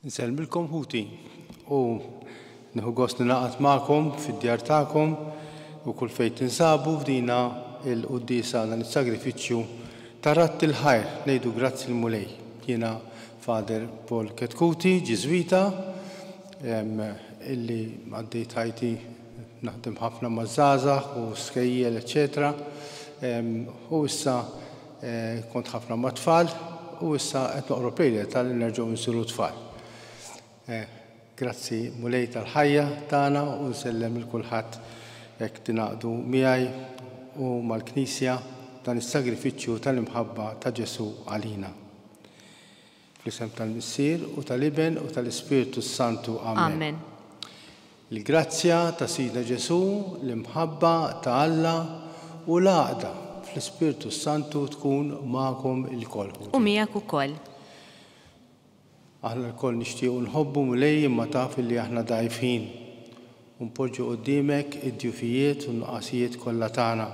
Nselmilkom ħuti u nieħu gost nilaqgħod magħkom fid-djar tagħkom u kull fejn tinsabu f'dina l-qudiesa dan is-sagrifiċċju tarat il-ħajr ngħidu grazzi l-mulej. Jiena Father Paul Ketkuti, Ġiżwita, illi għaddejt ħajti naħdem ħafna maż-żgħażagħ u skejjel, eċetera. U issa kont ħafna ma' tfal u issa qed noqrob lejli tal nerġgħu nsiru tfal. Grazzi mulej tal-ħajja tagħna u nsellem il kulħadd hekk tingħaqdu miegħi u mal-Knisja dan is-sagrifiċċju tal-imħabba ta' Ġesu għalina. Fl-isem tal-Missier u tal-Iben u tal-Ispiritu Santu. Amen. Il-grazzja ta' Sidna Ġesu, l-imħabba ta' Alla u l-għaqda fl-Ispiritu Santu tkun magħkom il-koll. U miegħek ukoll. Aħna l-koll nixtiequ nħobbu mulej imma taf li aħna dgħajfin u npoġġu quddiemek id-djufijiet u n-nuqqasijiet kollha tagħna.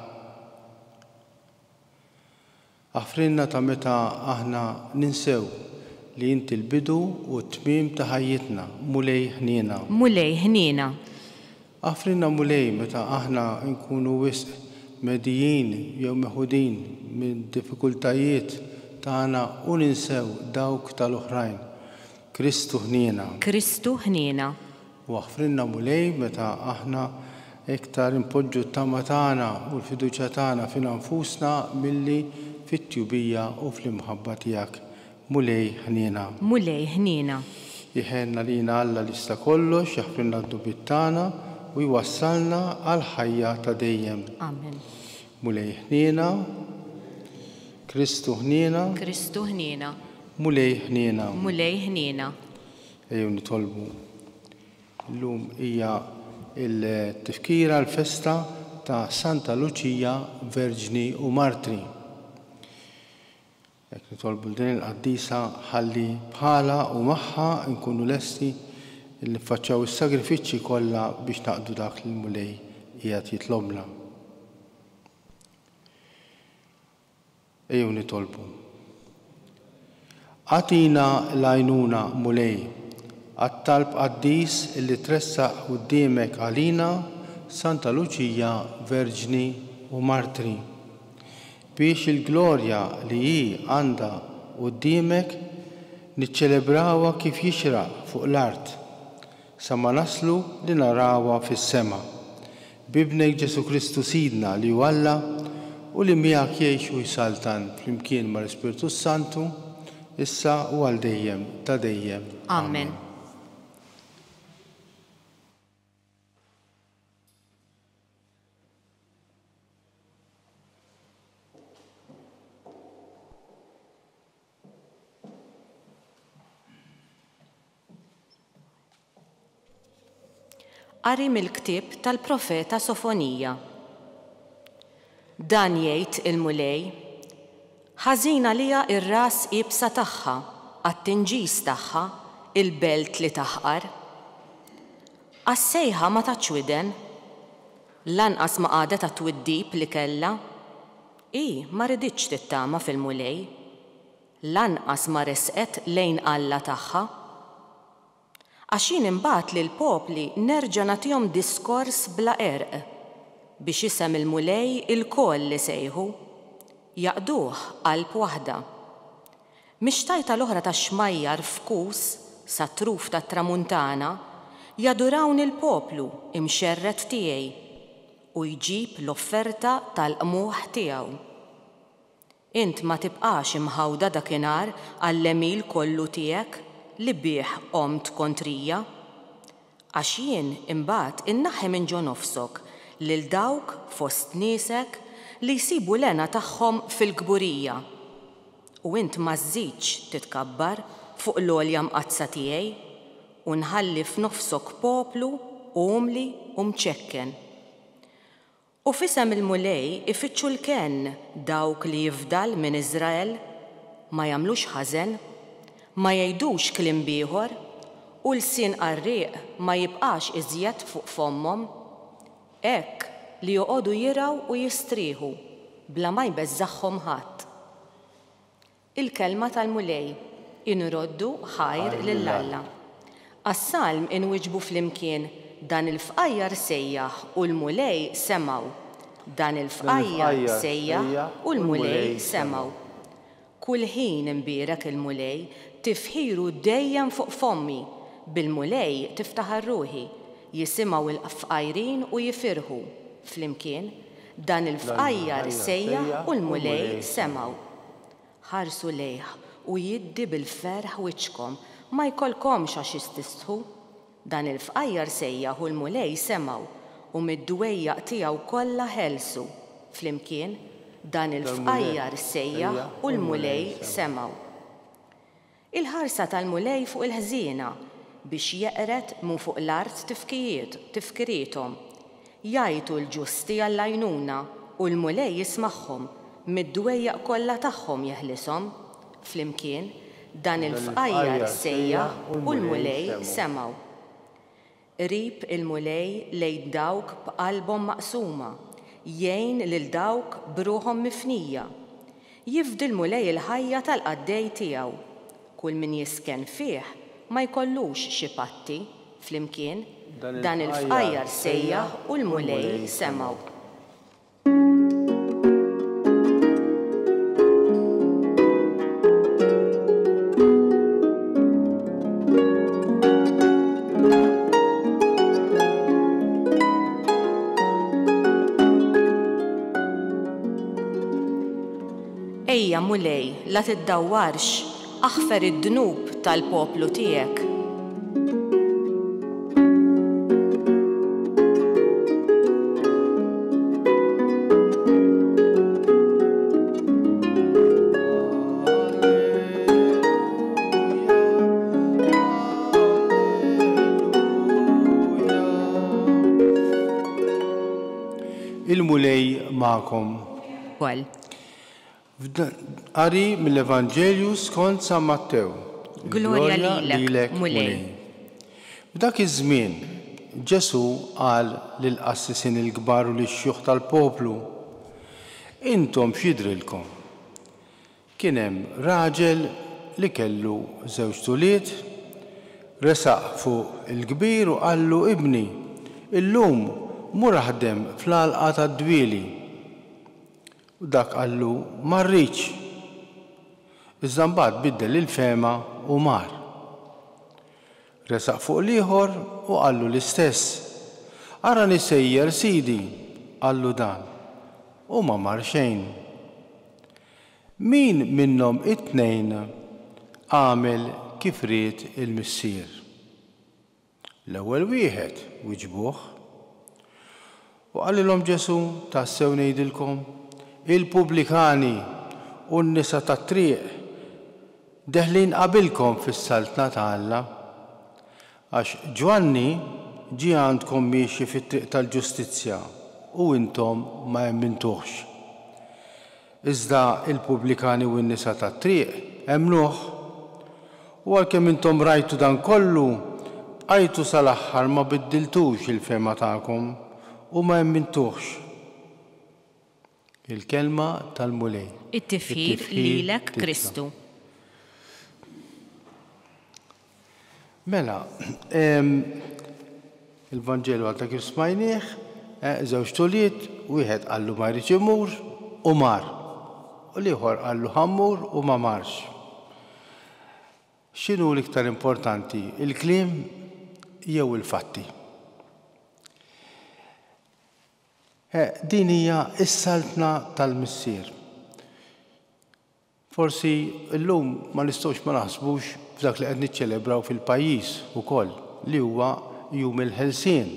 Aħfrinna ta' meta aħna ninsew li inti l-bidu u t-tmiem ta' ħajjitna, mulej ħniena. Mulej ħniena. Aħfrinna mulej meta aħna nkunu wisq medijin jew meħudin minn diffikultajiet tagħna u ninsew dawk tal-oħrajn. Kristu ħniena. Kristu ħniena. U aħfrinna mulej meta aħna iktar impoġġu t-tama tagħna u l-fiduċja tagħna fin anfusna milli fit-tjubija u fl-imħabba tiegħek. Mulej ħniena. Mulej ħniena. Iħenna lina Alla li sta kollox, jaħfrinna d-dubbiet tagħna u jwassalna għal ħajja ta' dejjem. Amen. Mulej ħniena. Kristu ħniena. Kristu ħniena. Mulej ħniena. Mulej ħniena. Ejjew nitolbu. Illum hija il-tifkira l-festa ta' Santa Luċija Verġni u Martri. Jekk nitolbu din il-qaddisa ħalli bħala u magħha nkunu lesti li nfaċċaw is-sagrifiċċji kollha biex naqdu dak li l-mulej qiegħed jitlobna. Ejjew nitolbu. Għatina l-għajnuna mulej, għat-talb qaddis illi tressaq quddiemek għalina Santa Luċija Verġni u Martri. Biex il-glorja li hi għandha quddiemek niċċelebrawha kif jixraq fuq l-art, sa ma naslu li narawha fis-sema. Bibnek Ġesu Kristu Sidna li hu Alla u li miegħek jgħix u jsaltan flimkien mal-Ispiritu Santu issa u għal dejjem ta' dejjem. Amen. Qari mill-ktieb tal-profeta Sofonija. Dan jgħid il-mulej, ħażina lija ir-ras ibsa tagħha, għat-tinġis tagħha, il-belt li taħqar. Għas-sejħa ma tatx widen, lanqas ma qadet għat-twiddib li kellha. Ma riditx tittama fil-mulej, lanqas ma resqet lejn Alla tagħha. Għax jien imbagħad lil popli nerġa' nagħtihom diskors bla erq biex isem il-mulej il-koll li sejħu. Jaqduh qalb waħda. Mixtajta l-oħra ta' xmajjar f'kus sa truf ta' tramuntana jadurawn il-poplu imxerret tiegħi u jġib l-offerta tal-qmuħ tiegħu. Int ma tibqax imħawda dakinhar għall-emil kollu tiegħek li bih qomt kontrija. Għax jien imbagħad innaħħi minn ġo nofsok lil dawk fost niesek li jsibu lena tagħhom fil-gburija. U int ma żżidx titkabbar fuq l-għolja mqazza tiegħi u nħalli f'nofsok poplu umli u mċekken. U f'isem il-mulej ifittxu l-kenn dawk li jifdal minn Iżrael, ma jagħmlux ħażen, ma jgħidux kliem ieħor u l-sin qarrieq ma jibqax iżjed fuq fommhom. Hekk li joqogħdu jiraw u jistrieħu bla ma jbeżżagħhom ħadd. Il-kelma tal-mulej inroddu ħajr lill-Alla. Għas-salm inwiġbu flimkien dan il-fqajjar sejjaħ u l-mulej semaw. Dan il-fqajjar sejjaħ u l-mulej semaw. Kull ħin imbierek il-mulej tifħiru dejjem fuq fommi. Bil-mulej tiftaħar ruħi, jisimaw il-fqajrin u jifirħu. Flimkien dan il-fqajjar sejjaħ u l-mulej semaw. Ħarsu lejh u jiddi bil-ferħ wiċkom ma jkollkomx għax jististħu. Dan il-fqajjar sejjaħ u l-mulej semaw u mid-dwejjaq tiegħu kollha ħelsu. Flimkien dan il-fqajjar sejjaħ u l-mulej semaw. Il-ħarsa tal-mulej fuq il-ħżiena biex jeqret mu fuq l-art tifkirietom. Jajtu l-ġusti għall-għajnuna u l-mulej jismagħhom mid-dwejjaq kollha tagħhom jeħlisom. Flimkien dan il-fqajjar sejjaħ u l-mulej semaw. Rib il-mulej lejn dawk b'qalbhom maqsuma, jgħin lil dawk b'ruħhom mifnija. Jifdi l-mulej il-ħajja tal-qaddej tiegħu. Kull min jisken fih ma jkollux xi patti. Flimkien dan il-fqajjar sejjaħ u l-mulej semaw. Ejja mulej, la tiddawwarx, aħfer id-dnub tal-poplu tiegħek. Il-mulej ma'kom. Well. Qari mill-Evanġelju skont San Mattew. Glorja lilek, mulej. F'dak iż-żmien Ġesu qal lill-qassisin il-kbar u lix-xjuħ tal-poplu: Intom x'jidrilkom? Kien hemm raġel li kellu żewġ tuliet, resaq fuq il-kbir u qallu: Ibni, illum mur aħdem fl-għalqa tad-dwieli. U dak qallu: ma rridx. Iżda mbagħad biddel il-fema u mar. Resaq fuq l-ieħor u qallu l-istess. Ara nisejjer sidi, qallu dan, u ma mar xejn. Min minnhom it-tnejn għamel kif ried il-missier? L-ewwel wieħed wiġbuh. U qalilhom Ġesu: tassew ngħidilkom, il-pubblikani u n-nisa tat-triq deħlin qabilkom fis-saltna ta' Alla, għax Ġwanni ġie għandkom miexi fit-triq tal-ġustizzja u intom ma emmintuhx. Iżda il-pubblikani u n-nisa tat-triq emnuh. U għalkemm intom rajtu dan kollu, għajtu sal-aħħar ma biddiltux il-fema tagħkom u ma emmintuhx. Il-kelma tal-mulej. It-tifħir lilek Kristu. Mela, il-Vanġelu għadda kif smajnieh, żewġ tuliet, wieħed qallu ma jridx imur u mar, u l-ieħor qallu ħammur u ma marx. X'inhu l-iktar importanti, il-kliem jew il-fatti? Din hija s-saltna tal-missier. Forsi llum ma nistgħux ma naħsbux f'dak li qed niċċelebraw fil-pajjiż ukoll li huwa jum il-ħelsien.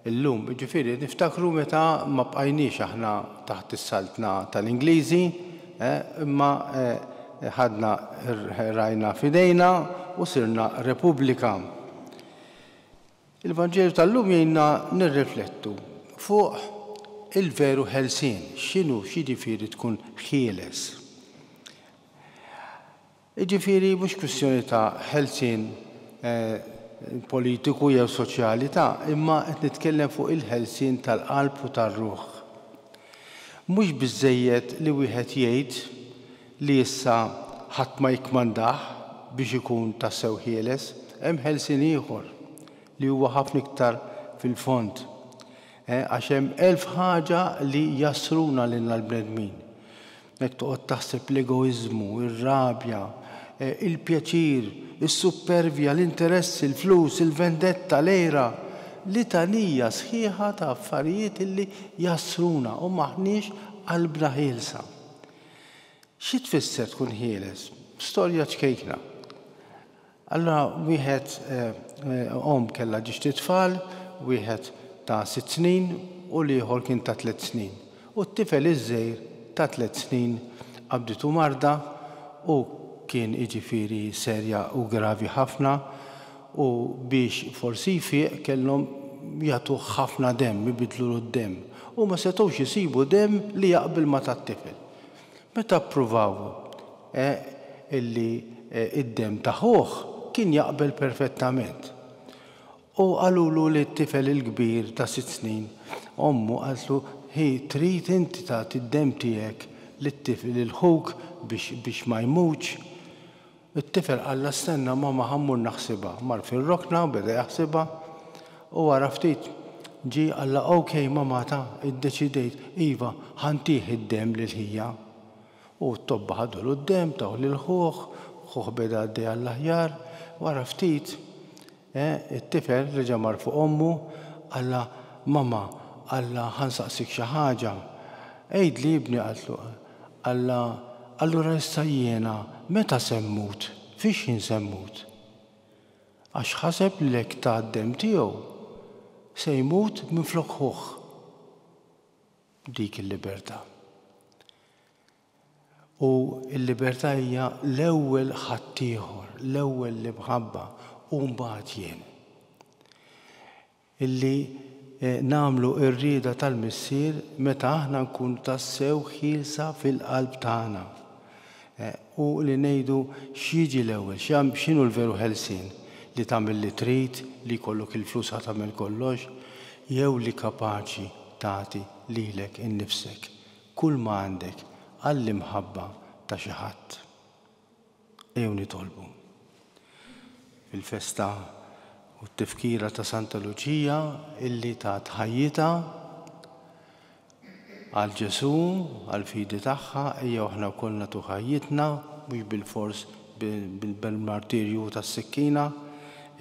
Illum, ġifieri niftakru meta ma bqajniex aħna taħt is-saltna tal-Ingliżi, imma ħadna rajna f'idejna u sirna Repubblika. Il-Vanġelu tal-lum jgħinna nirriflettu fuq il-veru ħelsien, x'jiġifieri tkun ħieles. Jiġifieri mhux kwistjoni ta' ħelsien politiku jew soċjali imma qed nitkellem fuq il-ħelsien tal-qalb u tar-ruħ. Mhux biżżejjed li wieħed jgħid li issa ħadd ma jikmandah biex ikun tassew ħieles, hemm ħelsien ieħor li huwa ħafna iktar fil-fond. Għax hemm 1000 ħaġa li jasruna lilna l-bnedmin. Nek toqgħod taħseb l-egoiżmu, ir-rabja, il-pjaċir, is-supervja, l-interess, il-flus, il-vendetta, l-ejra, litanija sħiħa ta' affarijiet illi jasruna u maħniex qalbna ħielsa. Xi tfisser tkun ħieles? Storja ċkejkna. Allora wieħed kellha ġiex tfal, wieħed ta' 6 snin u l-ieħor kien ta' 3 snin. U t-tifel iż-żgħir ta' 3 snin qabditu marda u kien jiġifieri serja u gravi ħafna u biex forsi jfieq kellhom jagħtu ħafna demm, ibidlu d-demm. U ma setgħux isibu demm li jaqbel ma tat-tifel. Meta ppruvaw illi id-demm taħuh kien jaqbel perfettament. U qalulu li t-tifel il-kbir ta' 6 snin, ommu qaltlu, trid inti tagħti id-demm tiegħek lit-tifel il-ħuk biex ma jmutx. It-tifel qalla stenna mama ħammur naħsibha, mar fir-rokna beda jaħsibha u wara ftit ġie qalla okej mama iddeċidejt iva ħantih id-demm lil ħija. U t-tobba ħadulu d-demm taw lil ħuh beda għaddej għall-aħjar, wara ftit it-tifel reġa' mar fuq ommu qalla mama qalla ħansaqsik xi ħaġa. Għejdli ibni qaltlu qalla allura issa jiena meta semmut, fiex jinsemmut? Għax ħaseb li lek ta' d-demm tiegħu se jmut minflok ħuh. Dik il-libertà. U l-libertà hija l-ewwel ħaddieħor, l-ewwel li mħabba u mbagħad jien. Illi nagħmlu r-rieda tal-missier meta aħna nkunu tassew ħielsa fil-qalb tagħna. U li ngħidu x'jiġi l-ewwel, x'inhu l-veru ħelsien li tagħmel li trid, li jkollok il-flus ħa tagħmel kollox, jew li kapaċi tagħti lilek innifsek kull ma għandek għall-imħabba ta' xi ħadd. Ejjew nitolbu. Fil-festa u t-tifkira ta' Santa Luċija illi tat ħajjitha għal Ġesu, għal fidi tagħha, ejja aħna wkoll nagħtu ħajjitna mhux bil-fors bil-martirju tas-sikkina,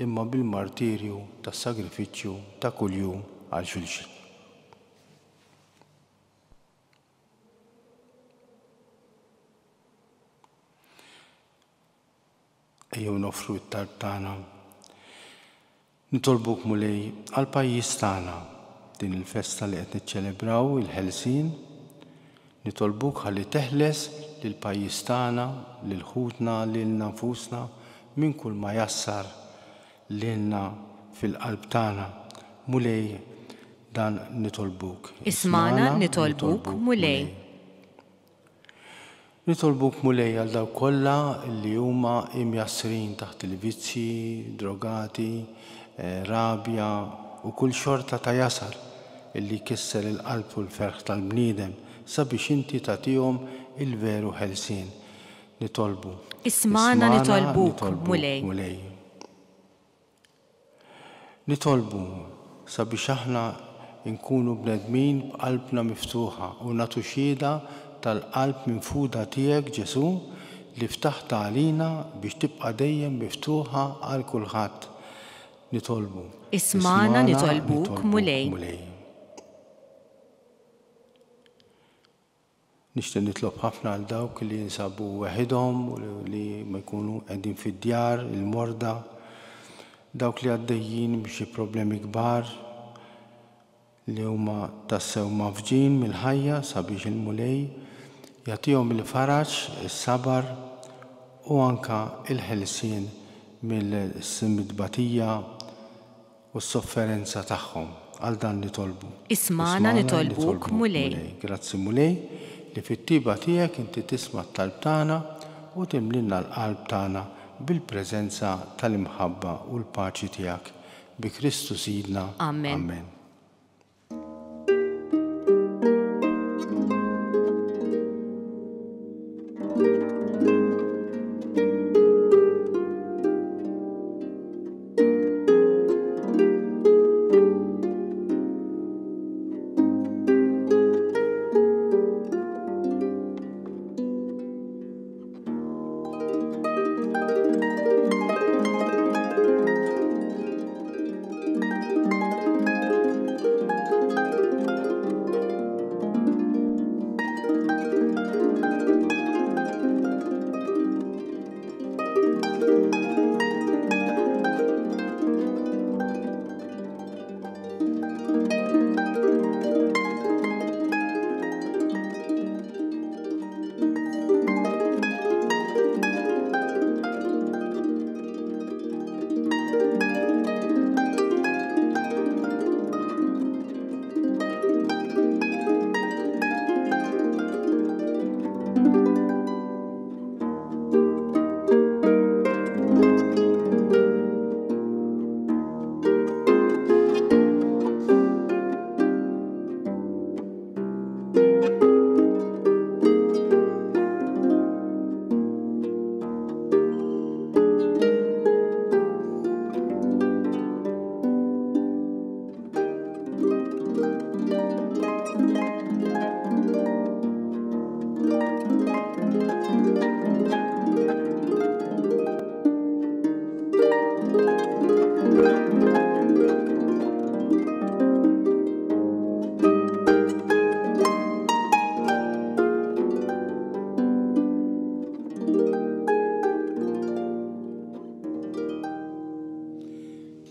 imma bil-martirju tas-sagrifiċċju ta' kuljum għal xulxin. Ejjew nofru t-talb tagħna. Nitolbuk mulej għal pajjiż tagħna din il-festa li qed niċċelebraw il-ħelsien, nitolbuk ħalli teħles lill-pajjiż tagħna, lil ħutna, lilna nfusna minn kull ma jassar lilna fil-qalb tagħna. Mulej dan nitolbuk. Ismana nitolbuk mulej. Nitolbuk mulej għal dawk kollha li huma imjassrin taħt il-vizzi, drogati, rabja u kull xorta ta' jasar illi kisser il-qalb u l-ferħ tal-bniedem sabiex inti tagħtihom il-veru ħelsien. Nitolbu. Ismana nitolbuk mulej. Nitolbu sabiex aħna nkunu bnedmin b'qalbna miftuħa u nagħtu xhieda tal-qalb minn fuda tiegħek Ġesu li ftaħta għalina biex tibqa' dejjem miftuħa għal kulħadd. Nitolbu. Ismana nitolbuk mulej. Nixtieq nitlob ħafna għal dawk li jinsabu weħidhom u li ma jkunu qegħdin fid-djar, il-morda, dawk li għaddejjin biex problemi kbar li huma tassew mafġin mill-ħajja sabiex il-mulej jagħtihom il-faraġ, is-sabar u anka il-ħelsien mill-simmitbatija u s-sofferenza tagħhom. Għal dan nitolbu. Ismana nitolbuk mulej. Grazzi mulej li fit-tiba tiegħek inti tisma' t-talb tagħna u timlilna l-qalb tagħna bil-preżenza tal-imħabba u l-paċi tiegħek bi Kristu Sidna. Amen.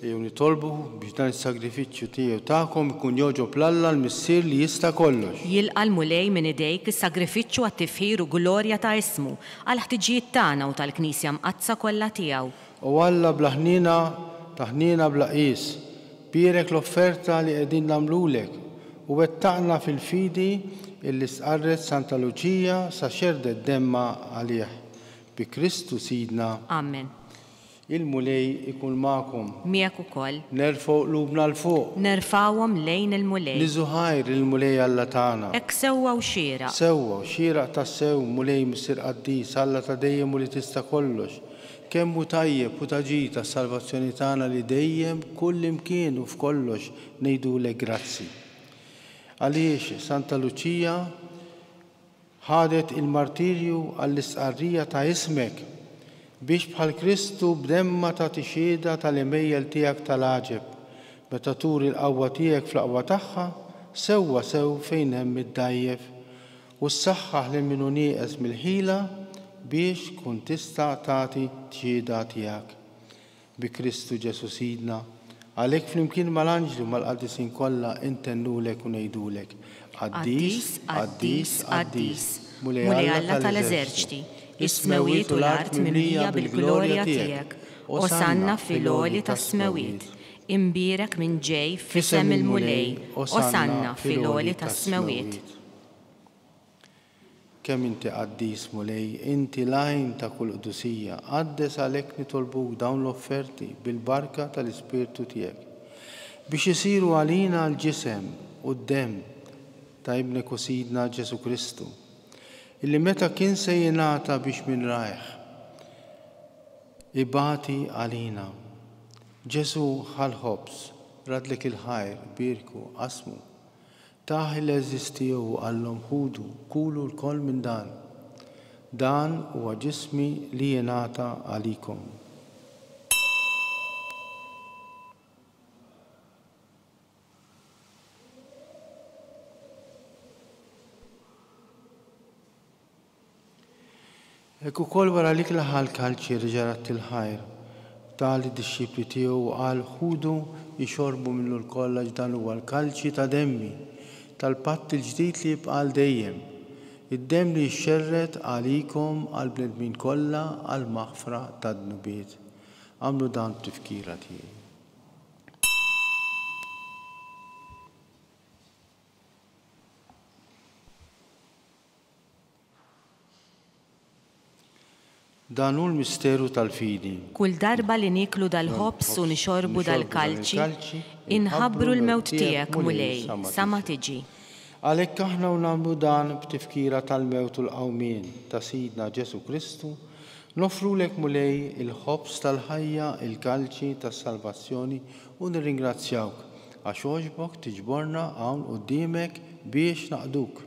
Jew nitolbu biex dan is-sagrifiċċju tiegħu tagħkom ikun joġob l-Alla l-Missier li jista' kollox. Jilqa' l-mulej minn idejk is-sagrifiċċju għat-tifħir u glorja ta' ismu għal ħtiġijiet tagħna u tal-Knisja mqazza kollha tiegħu. U Alla bla ħnina taħnina bla qis, birek l-offerta li qegħdin nagħmlulek u wettaqna fil-fidi illi sqarret Santa Luċija sa xerdet demma għalih. Bi Kristu Sidna. Amen. Il-mulej ikun magħkom. Miegħek ukoll. Nerfgħu qlubna l fuq. Nerfawhom lejn il-mulej. Niżuħajr il-mulej Alla tagħna. Hekk sewwa u xieraq. Sewwa xieraq tassew mulej Missier Qaddis Alla ta' dejjem u li tista' kollox. Kemm hu tajjeb u taġid tas-salvazzjoni tagħna li dejjem kull imkien u f'kollox ngħidulek grazzi. Għaliex Santa Luċija ħadet il-martirju għall-istqarrija ta' ismek biex bħal Kristu b'demma ta' tixhieda tal-imejjel tiegħek tal-għaġeb meta turi l-qawwa tiegħek fl-qawwa tagħha sewwa sew fejn hemm id-dajjef u ssaħħaħ lil min hu nieqes mill-ħila biex tkun tista' tagħti tixhieda tiegħek. Bi Kristu Ġesu Sidna, għalhekk flimkien mal-anġli mal-qaddisin kollha intennulek u ngħidulek Qaddis, Qaddis, Qaddis, mulej Alla tal-eżerċiti, is-smewiet u l-art mimlija bil-glorja tiegħek, osanna fil-għoli tas-smewiet. Imbierek minn ġej f'isem il-mulej, osanna fil-għoli tas-smewiet. Kemm inti qaddis mulej, inti lajn ta' kull qdusija, qaddes għalhekk nitolbuk dawn l-offerti bil-barka tal-Ispirtu tiegħek biex isiru għalina l-ġisem u d-demm ta' ibnek u Sidna Ġesu Kristu, illi meta kien se jingħata biex minn rajh ibati għalina. Ġesu ħal-ħobs, radlek il-ħajr, birku, qasmu, taħ il-eżistiju għallhom ħudu, kulu l-koll minn dan. Dan huwa ġismi li jingħata għalikom. Hekk ukoll wara li laħal kalċi riġarat il-ħajr, tali d-disċipli tiegħu qal ħudu jixorbu minnu l-koll għax dan huwa l-kalċi ta' demmi tal-patt il-ġdid li jibqa' dejjem. Id-demm li jxerret għalikom għall-bnedmin kollha għall-maħfra tad-dnubiet. Għamlu dan tifkira tiegħi. Dan hu l-misteru tal-fidi. Kull darba li niklu dal-ħobs u nixorbu dal-kalċi, inħabbru l-mewt tiegħek mulej, sa ma tiġi. Għalhekk aħna nagħmlu dan b'tifkira tal-mewt u l-qawmien ta' Sidna Ġesu Kristu, nofrulek mulej il-ħobs tal-ħajja, il-kalċi tas-salvazzjoni u nirringrazzjawk għax għoġbok tiġborna hawn quddiemek biex naqduk.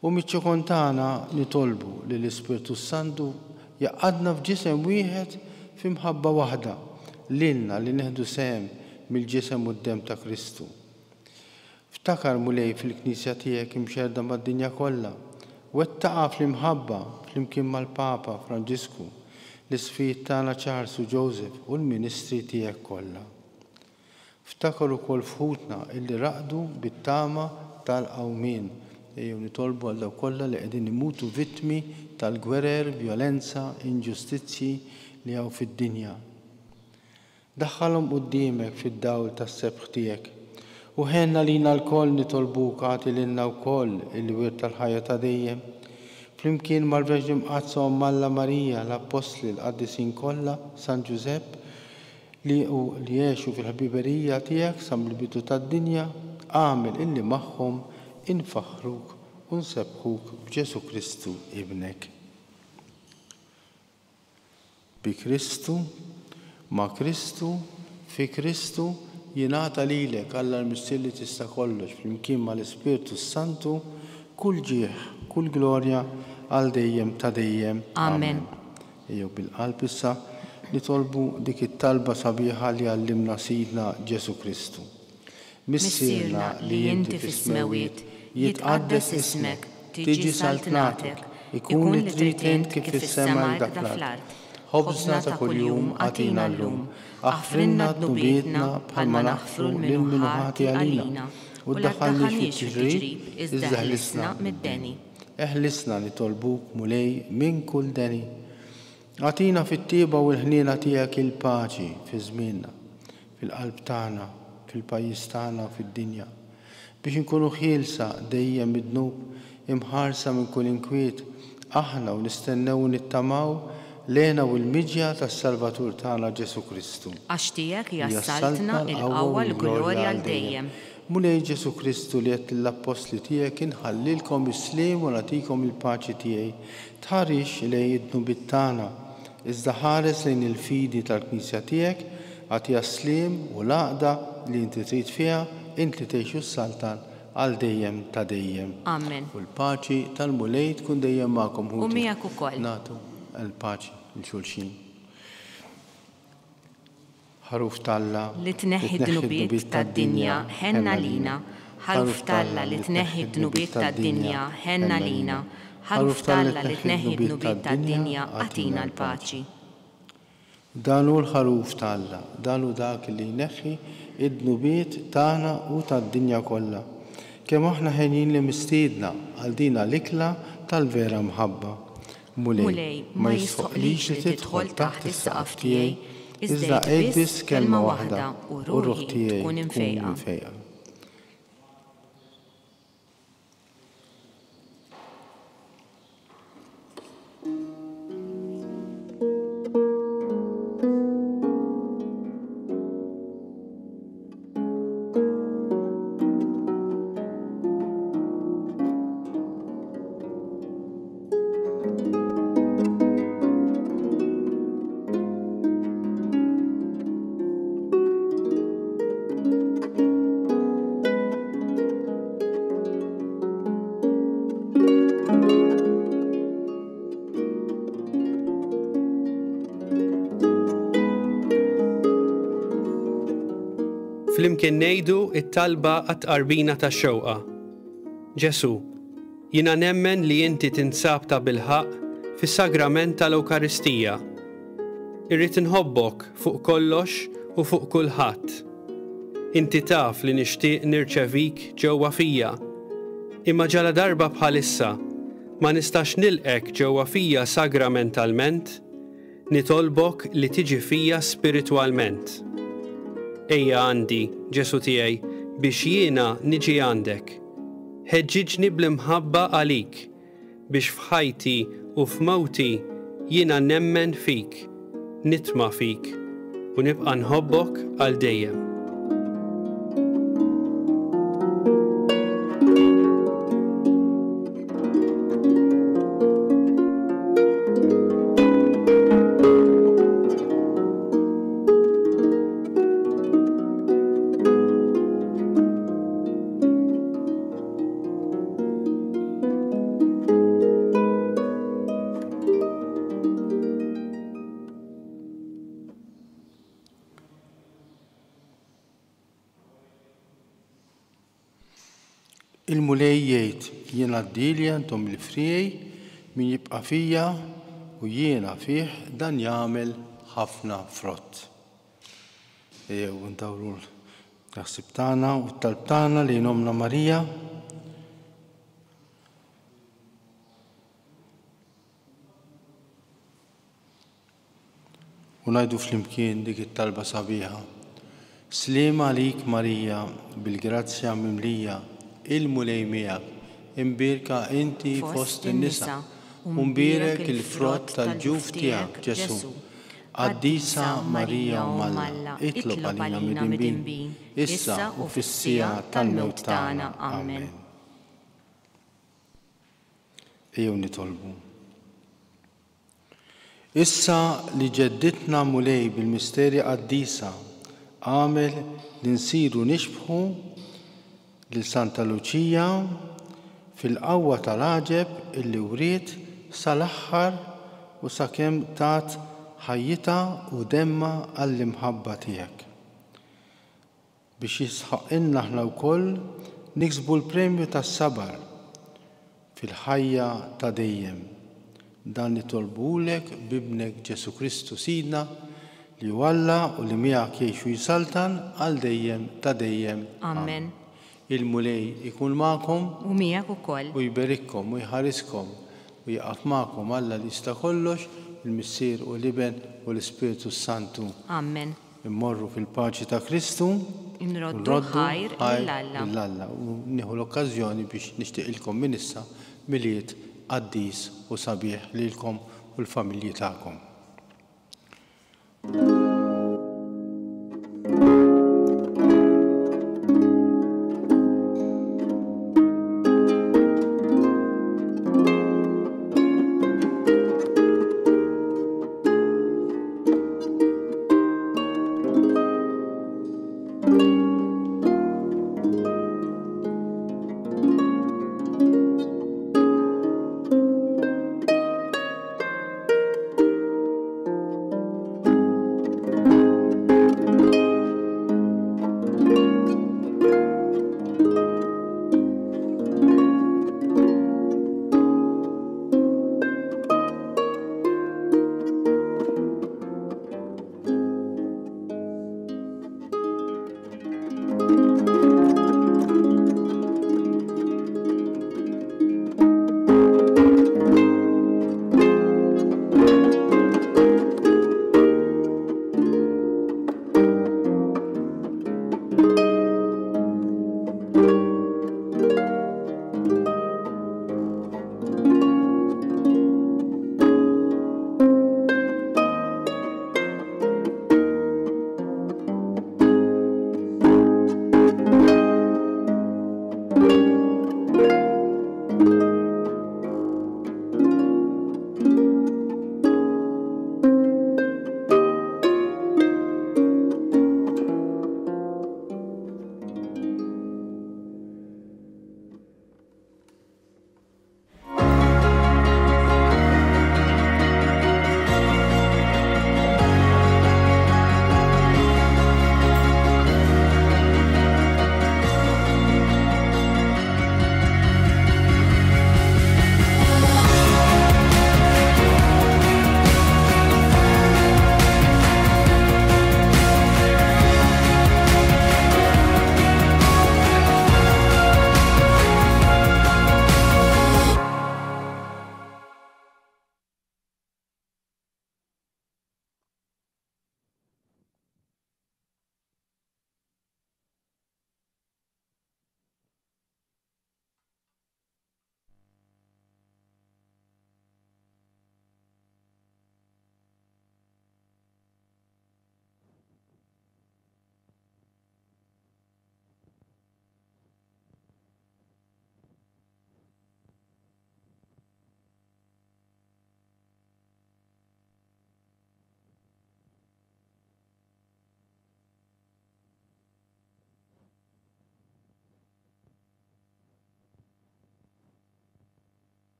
U miċ-ċokon tagħna nitolbu li l-Ispirtu Santu jaqadna f'ġisem wieħed f'imħabba waħda lilna li neħdu sehem mill-ġisem u d-demm ta' Kristu. Ftakar mulej fil-Knisja tiegħek imxerda mad-dinja kollha, wettaqa fl-imħabba flimkien mal-Papa Franġisku, l-isfijiet tagħna Charles u Joseph u l-ministri tiegħek kollha. Ftakar ukoll fħutna illi raqdu bit-tama tal-qawmien jew nitolbu għal dawk kollha li qegħdin imutu vittmi tal-gwerer, vjolenza, inġustizzji li hawn fid-dinja. Daħħalhom quddiemek fid-dawl tas-sebħ tiegħek u ħenna lina l-koll nitolbuk għati lilna wkoll il-wirt tal-ħajja ta' dejjem. Flimkien mal-Verġi Mqazza u Malla Marija, l-Apostli, l-Qaddisin kollha, San Giuseppe li jgħixu fil-ħbiberija tiegħek sa mill-bidu tad-dinja, għamel illi magħhom infaħruk u nsebħuk b'Ġesu Kristu ibnek. Bi Kristu, ma' Kristu, fi Kristu jingħata lilek Alla l-Missier li tista' kollox flimkien mal-Ispirtu Santu kull ġieħ, kull glorja għal dejjem ta' dejjem. Amen. Ejjew bil-qalb issa nitolbu dik it-talba sabiħa li għallimna Sidna Ġesu Kristu. Missierna li inti fis-smewiet, jitqaddes ismek, tiġi saltnatek, ikun li trid int kif fis-sema dak fl-art. خبزنا تا كل يوم أعطينا اللوم، اغفرنا ذنوبنا بحالما نغفر لمن هاتي علينا، وتدخلنيش في التجريب إذ اهلسنا من الدني. اهلسنا لطلبوك مولاي من كل دني. أعطينا في الطيبة والهنينة تياك الباجي في زميننا، في القلب تاعنا، في البايس تاعنا، في الدنيا، باش نكونوا خيلسة دايما مذنوب امهارسة من كل انكويت احنا ونستناو ونتماو لينا والميديا تالسلفاتور تاعنا جيسو كريستو. عشتياك يسالتنا الأول جلوريا لديم. مولاي جيسو كريستو ليت الأبوستل تياك نخليلكم السلام ونعطيكم الباجي تياي تحرش إلي الذنوب تاعنا إذا حارس لين الفيدي تاع الكنيسة تياك عطيها السلام والعقدة اللي انت تريد فيها انت تعيشوا السلطان على ديم تديم. آمين. والباجي تالمولاي تكون ديم معكم هو ومياك وكل ناتو الباجي الشولشين. حروف تالا لتنهي الذنوبيت تاع الدنيا هنا لينا. حروف تالا لتنهي الذنوبيت تاع الدنيا هنا لينا. حروف تالا لتنهي الذنوبيت تاع الدنيا أعطينا الباجي. دانو الحروف تالا دانو داك اللي ينخي الذنوبيت تاعنا وتاع الدنيا كلها كما احنا هنين لمستيدنا الدينا لكلا تالفيرا محبة. مولاي ما يسقليش تدخل تحت السقف تياي إذا قايد بس كلمة واحدة وروحي تكون مفيقة. Flimkien ngħidu it-talba għat-qarbina tax-xewqa. Ġesu, jiena nemmen li inti tinsab ta' bilħaq fis-sagrament tal-Ewkaristija. Irrid inħobbok fuq kollox u fuq kulħadd. Inti taf li nixtieq nirċevik ġewwa fija. Imma ġala darba bħalissa ma nistax nilqek ġewwa fija sagramentalment, nitolbok li tiġi fija spiritwalment. Ejja għandi, Ġesu tiegħi, biex jiena niġi għandek. Ħeġġiġni bl-imħabba għalik, biex f'ħajti u f'mewti jiena nemmen fik, nitma' fik, u nibqa' nħobbok għal dejjem. المولاي jgħid jiena d-dilja intom il-frijej min jibqa' fija u jiena fih dan jagħmel ħafna frott. Ejjew ndawru l-ħsieb tagħna u t-talb tagħna li nomna Marija. U ngħidu flimkien dik it-talba sabiħa. Sliem għalik Marija bil-grazzja mimlija il-mulej miegħek, imbirka inti fost in-nisa, u mbirek il-frott tal-ġuf tiegħek Ġesu. Qaddisa Marija u Malla, itlob għalina mid-dinbin, issa u fis-sija tal-mewt tagħna. Amen. Ejjew nitolbu. Issa li ġedditna mulej bil-misterja qaddisa għamel li nsiru nixbħu lil Santa Luċija fil-qawwa tal-għaġeb illi wriet sal-aħħar u sakemm tat ħajjita u demma għall-imħabba tiegħek. Biex jisħaqilna aħna wkoll niksbu l-premju tas-sabar fil-ħajja ta' dejjem Dan nitolbulek bibnek Ġesu Kristu Sidna li walla u li miegħek jgħixu jisaltan għal dejjem ta' dejjem. Amen. Il-mulej ikun magħkom U miegħek ukoll. u jberikkom u jħariskom u jaqaf magħkom Alla li jista' kollox, il-Missier u l-Iben u l-Ispiritu Santu. Amen. Immorru fil-paċi ta' Kristu. Inroddu ħajr lill-Alla. U nieħu l-okkażjoni biex nixtieqilkom minn issa miliet qaddis u sabiħ lilkom u l-familji tagħkom.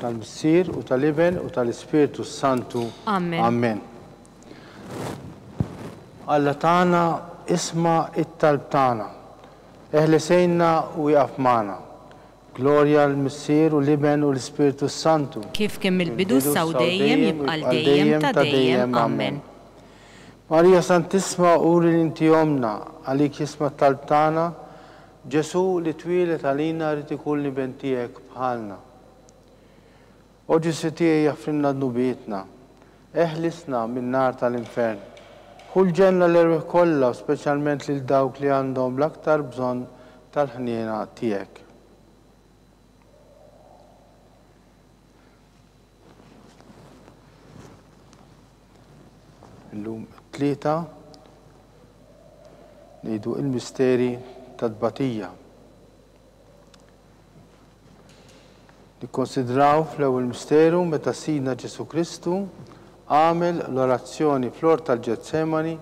Tal-Missier u tal-Iben u tal-Ispiritu Santu. Amen. Amen. Alla tagħna isma' it-talb tagħna. Eħlesejna u jaqaf magħna. Glorja l-Missier u l-Iben u l-Ispiritu Santu. Kif kemm il-bidu saw dejjem jibqal dejjem ta' dejjem. Amen. Marija Santisma uri l-inti jomna għalik jisma' t-talb tagħna. Ġesu li twilet għalina rrid ikun l-Iben tiegħek bħalna. Oġi sitije jaffrinna d-nubietna, eħlisna minn nar tal-infern. Kull ġenna l-erweħ kollha, speċjalment lil dawk li għandhom l-aktar bżonn tal-ħniena tiegħek. Illum tlieta ngħidu il-misteri tad-tbatija. Nikkonsidraw fl-ewwel misteru meta Sidna Ġesu Kristu għamel l-orazzjoni fl-ort tal-Ġetsemani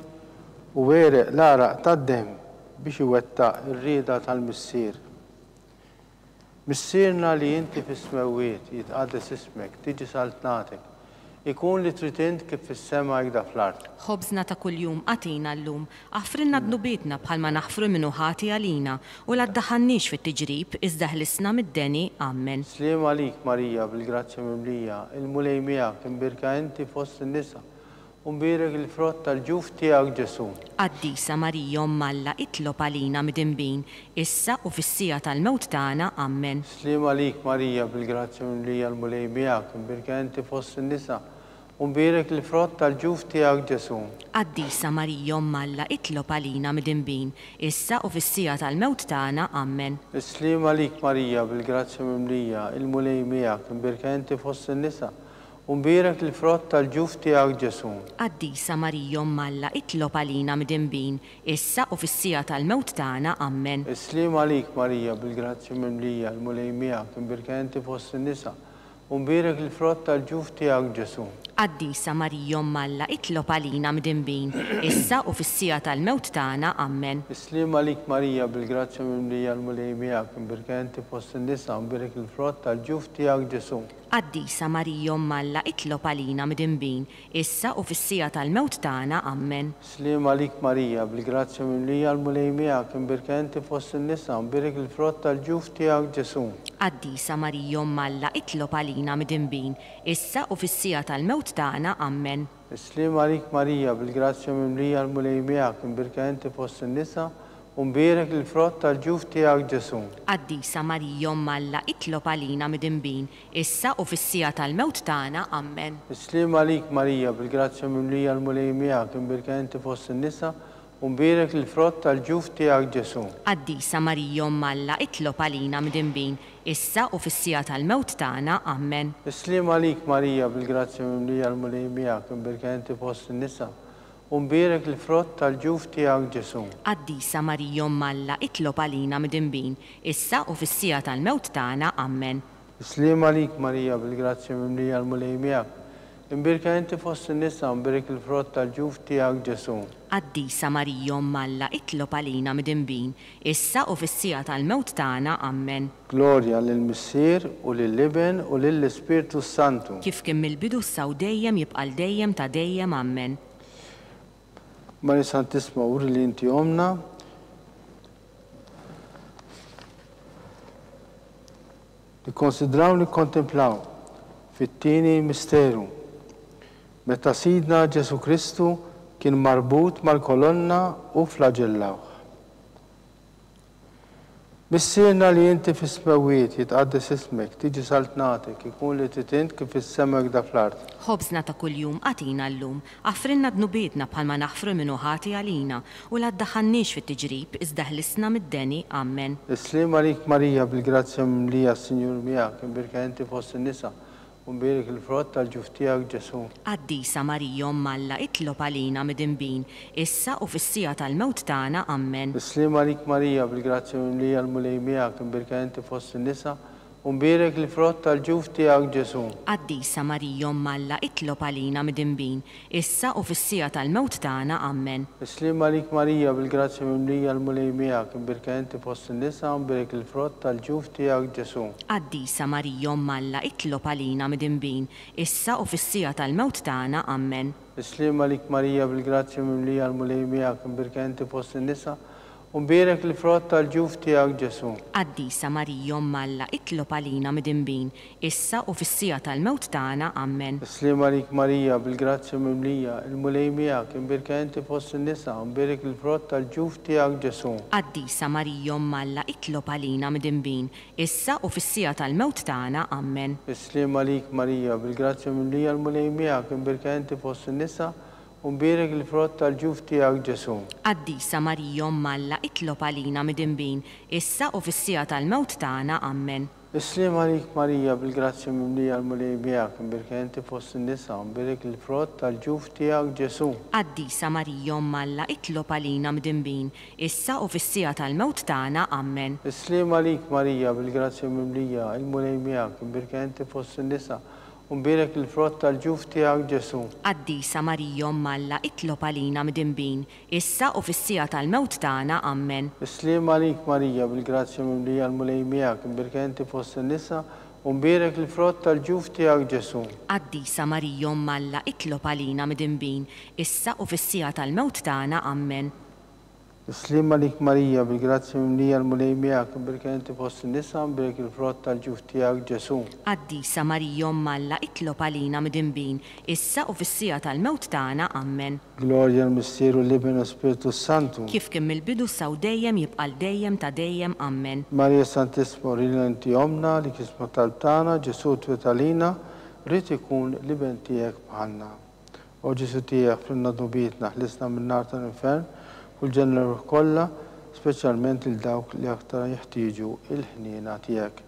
u wereq l-araq tad-demm biex iwettaq ir-rieda tal-missier. Missierna li inti fis-smewwiet jitqaddes ismek, tiġi saltnatek, ikun li trid int kif fis-sema jgħida fl-art. Ħobżna ta' kuljum għatina llum, aħfrinna dnubietna bħalma naħfru minnu ħati għalina u la ddaħħalniex fit-tiġrib iżda ħlisna mid-deni. Amen. Sliem għalik Marija bil-grazzja mimlija, il-mulej miegħek imbirka inti fost in-nisa u mbierek il-frott tal-ġuf tiegħek Ġesu. Qaddisa Marija Omm Alla itlob għalina mid-inbin, issa u fis-sija tal-mewt tagħna. Amen. Sliem għalik Marija bil-grazzja mimlija, il-mulej miegħek imbirka inti fost in-nisa u mbierek il-frott tal-ġuf tiegħek Ġesu. Qaddisa Marija Omm Alla itlob għalina mid-inbin, issa u fis-sija tal-mewt tagħna. Amen. Sliem għalik Marija bil-grazzja mimlija, il-mulej miegħek imbirka inti fost in-nisa u mbierek il-frott tal-ġuf tiegħek Ġesu. Qaddisa Marija Omm Alla itlob għalina mid-inbin, issa u fis-sija tal-mewt tagħna. Amen. Sliem għalik Marija bil-grazzja mimlija, il-mulej miegħek imbirka inti fost in-nisa u mbierek il-frott tal-ġuf tiegħek Ġesu. Qaddisa Marija Omm Alla itlob għalina mid-inbin, issa u fis-sija tal-mewt tagħna. Amen. Sliem għalik Marija bil-grazzja mimlija, il-mulej miegħek imbirka inti fost in-nisa u mbierek il-frott tal-ġuf tiegħek Ġesu. Qaddisa Marija Omm Alla itlob għalina mid-inbin, issa u fis-sija tal-mewt tagħna. Amen. Sliem għalik Marija bil-grazzja mimlija, il-mulej miegħek imbirka inti fost in-nisa u mbierek il-frott tal-ġuf tiegħek Ġesu. Qaddisa Marija Omm Alla itlob għalina mid-inbin, issa u fis-sija tal-mewt tagħna. Amen. Sliem għalik Marija bil-grazzja mimlija, il-mulej miegħek imbirka inti fost in-nisa u mbierek il-frott tal-ġuf tiegħek Ġesu. Qaddisa Marija Omm Alla itlob għalina mid-inbin, issa u fis-sija tal-mewt tagħna. Amen. Sliem għalik Marija bil-grazzja mimlija, il-mulej miegħek imbirka inti fost in-nisa u mbierek il-frott tal-ġuf tiegħek Ġesu. Qaddisa Marija Omm Alla itlob għalina mid-inbin, issa u fis-sija tal-mewt tagħna. Amen. Sliem għalik Marija bil-grazzja mimlija, il-mulej miegħek imbirka inti fost in-nisa u mbierek il-frott tal-ġuf tiegħek Ġesu. Qaddisa Marija Omm Alla itlob għalina mid-inbin, issa u fis-sija tal-mewt tagħna. Amen. Sliem għalik Marija bil-grazzja mimlija, il-mulej miegħek imbirka inti fost in-nisa u mbierek il-frott tal-ġuf tiegħek Ġesu. Qaddisa Marija Omm Alla itlob għalina mid-inbin, issa u fis-sija tal-mewt tagħna. Amen. Glorja lill-Missier u lill-Iben u lill-Ispirtu Santu. Kif kien mill-bidu saw dejjem jibqal dejjem ta' dejjem. Amen. Marja Santissima uri li inti omna, nikkonsidraw nikkontemplaw fit-tieni misteru meta Sidna Ġesu Kristu kien marbut mal-kolonna u flaġellawh. Missierna li inti fis-smewwiet jitqaddes ismek, tiġi saltnatek, ikun li trid int kif fis-sema jgħida fl-art. Ħobżna ta' kuljum għatina llum, aħfrinna dnubietna bħalma naħfru minnu ħati għalina u la ddaħħalniex fit-tiġrib iżda ħlisna mid-deni. Amen. Sliem għalik Marija bil-grazzja mimlija, s-Sinjur miegħek imbirka inti fost in-nisa u mbierek il-frott tal-ġuf tiegħek Ġesu. Qaddisa Marija Omm Alla itlob għalina mid-inbin, issa u fis-sija tal-mewt tagħna. Amen. Sliem għalik Marija bil-grazzja mimlija, il-mulej miegħek imbirka inti fost in-nisa u mbierek il-frott tal-ġuf tiegħek Ġesu. Qaddisa Marija Omm Alla itlob għalina mid-inbin, issa u fis-sija tal-mewt tagħna. Amen. Sliem għalik Marija bil-grazzja mimlija, il-mulej miegħek imbirka inti fost in-nisa u mbierek il-frott tal-ġuf tiegħek Ġesu. Qaddisa Marija Omm Alla itlob għalina mid-inbin, issa u fis-sija tal-mewt tagħna. Amen. Sliem għalik Marija bil-grazzja mimlija, il-mulej miegħek imbirka inti fost in-nisa u mbierek il-frott tal-ġuf tiegħek Ġesu. Qaddisa Marija Omm Alla itlob għalina mid-inbin, issa u fis-sija tal-mewt tagħna. Amen. Sliem għalik Marija bil-grazzja mimlija, il-mulej miegħek imbirka inti fost in-nisa u mbierek il-frott tal-ġuf tiegħek Ġesu. Qaddisa Marija Omm Alla itlob għalina mid-inbin, issa u fis-sija tal-mewt tagħna. Amen. Sliem għalik Marija bil-grazzja mimlija, il-mulej miegħek imbirka inti fost in-nisa u mbierek il-frott tal-ġuf tiegħek Ġesu. Qaddisa Marija Omm Alla itlob għalina mid-inbin, issa u fis-sija tal-mewt tagħna. Amen. Islim għalik Marija bil-grazzja mimlija l-mulej bijak, imbirka inti fost in-nisa, imbirek il-frott tal-ġuf tijak Ġesu. Qaddisa Marija Malla itlob għalina mdinbin, issa u fis-sija tal-mewt tagħna, Amen. Islim għalik Marija bil-grazzja mimlija l-mulej bijak, imbirka inti fost in-nisa, imbirek il-frott tal-ġuf tijak Ġesu. Qaddisa Marija Malla itlob għalina mdinbin, issa u fis-sija tal-mewt tagħna, Amen. Islim għalik Marija bil-grazzja mimlija l-mulej bijak, imbirka inti fost in-nisa, imbirek il-frott tal-ġuf tijak Ġesu. Qaddisa Marija Malla itlob għalina mdinbin, issa u fis-sija tal-mewt tagħna, Amen. Islim għalik Marija bil-grazzja mimlija l-mulej bijak, imbirka inti fost in-nisa, imbirek il-frott tal-ġuf tijak Ġesu. Qaddisa Marija Malla itlob għalina mdinbin, issa u fis-sija tal-mewt tagħna, Amen. Glorja l-Misteru l-Ibn u Spiritu Santu. Kif kien mill-bidu saw dejjem jibqal dejjem ta' dejjem, Amen. Marija Santissima Orina inti omna li kisma tal-tana, Ġesu twetalina, rrit ikun l-Ibn tijek bħalna. O Ġesu tijek frinna dubietna, ħlisna minn-nar tal-infern, kull ġenna ruħ kolla, specialment il-dawk li aktar jeħtieġu il-ħnina tijek.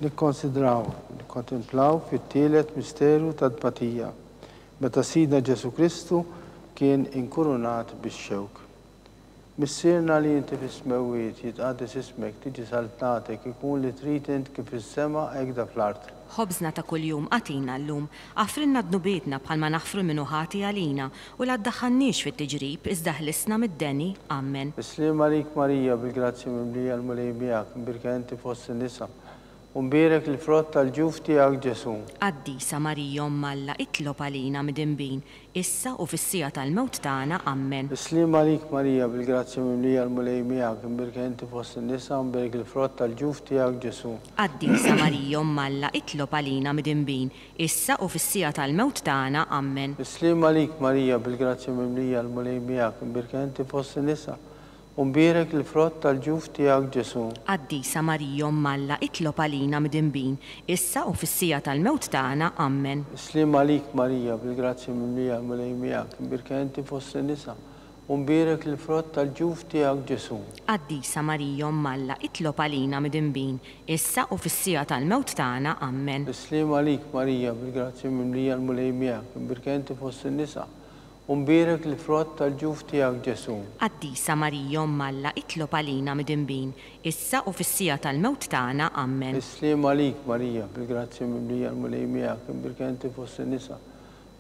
Nikkonsidraw, nikkontemplaw fit-tielet misteru tad-batija, meta Sidna Ġesu Kristu kien inkurunat bix-xewk. Missierna li inti fis-smewiet jitqaddis ismek tiġi saltnatek ikun li trid int kif is-sema hekk da fl-art. Ħobżna ta' kuljum għatina llum, għafrinna dnubietna bħalma naħfru minnu ħati għalina u la ddaħħannix fit-tiġrib iżda ħlisna mid-deni, Amen. Islim għalik Marija bil-grazzja mimlija l-mulej bijak, imbirka inti fost in-nisa, imbirek il-frott tal-ġuf tijak Ġesu. Qaddisa Marija Malla itlob għalina mdinbin, issa u fis-sija tal-mewt tagħna, Amen. Islim għalik Marija bil-grazzja mimlija l-mulej bijak, imbirka inti fost in-nisa, imbirek il-frott tal-ġuf tijak Ġesu. Qaddisa Marija Malla itlob għalina mdinbin, issa u fis-sija tal-mewt tagħna, Amen. Islim għalik Marija bil-grazzja mimlija l-mulej bijak, imbirka inti fost in-nisa, imbirek il-frott tal-ġuf tijak Ġesu. Qaddisa Marija Malla itlob għalina mdinbin, issa u fis-sija tal-mewt tagħna, Amen. Islim għalik Marija bil-grazzja mimlija l-mulej bijak, imbirka inti fost in-nisa, imbirek il-frott tal-ġuf tijak Ġesu. Qaddisa Marija Malla itlob għalina mdinbin, issa u fis-sija tal-mewt tagħna, Amen. Islim għalik Marija bil-grazzja mimlija l-mulej bijak, imbirka inti fost in-nisa, imbirek il-frott tal-ġuf tijak Ġesu. Qaddisa Marija Malla itlob għalina mdinbin, issa u fis-sija tal-mewt tagħna, Amen. Islim għalik Marija bil-grazzja mimlija l-mulej bijak, imbirka inti fost in-nisa,